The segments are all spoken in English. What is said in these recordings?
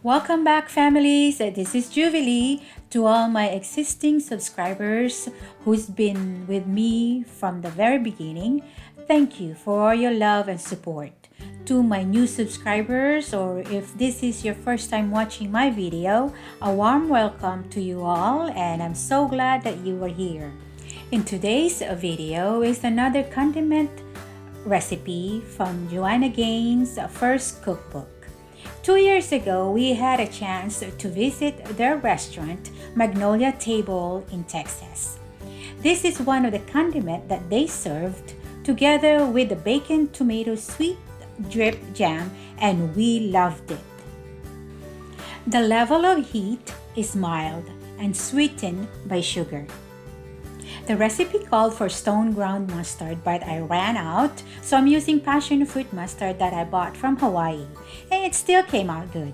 Welcome back, families. This is Jubilee. To all my existing subscribers who's been with me from the very beginning, thank you for your love and support. To my new subscribers, or if this is your first time watching my video, a warm welcome to you all, and I'm so glad that you are here. In today's video is another condiment recipe from Joanna Gaines' first cookbook. 2 years ago, we had a chance to visit their restaurant, Magnolia Table in Texas. This is one of the condiments that they served together with the bacon tomato sweet drip jam, and we loved it. The level of heat is mild and sweetened by sugar. The recipe called for stone ground mustard, but I ran out, so I'm using passion fruit mustard that I bought from Hawaii, and it still came out good.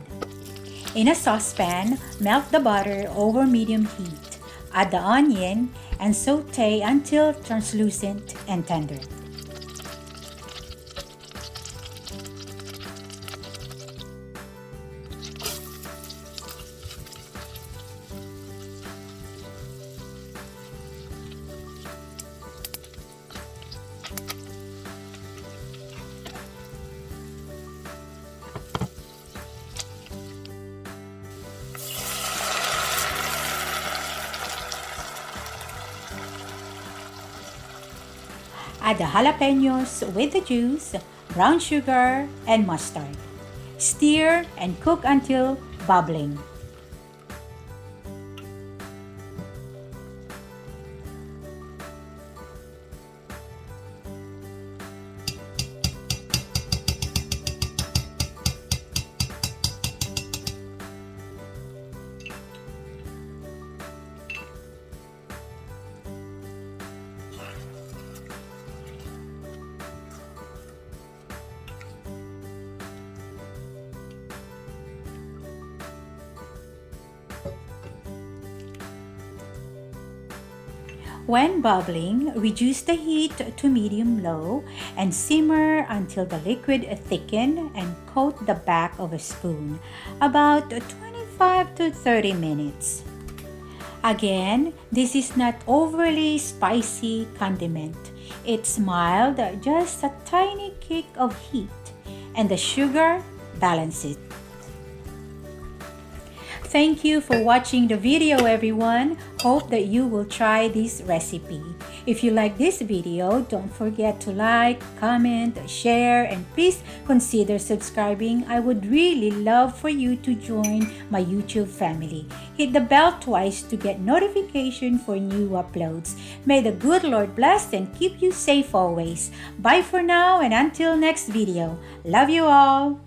In a saucepan, melt the butter over medium heat, add the onion, and saute until translucent and tender. Add the jalapenos with the juice, brown sugar, and mustard. Stir and cook until bubbling. When bubbling, reduce the heat to medium-low and simmer until the liquid thickens and coat the back of a spoon, about 25 to 30 minutes. Again, this is not overly spicy condiment. It's mild, just a tiny kick of heat, and the sugar balances it. Thank you for watching the video, everyone. Hope that you will try this recipe. If you like this video, don't forget to like, comment, share, and please consider subscribing. I would really love for you to join my YouTube family. Hit the bell twice to get notification for new uploads. May the good Lord bless and keep you safe always. Bye for now, and until next video. Love you all.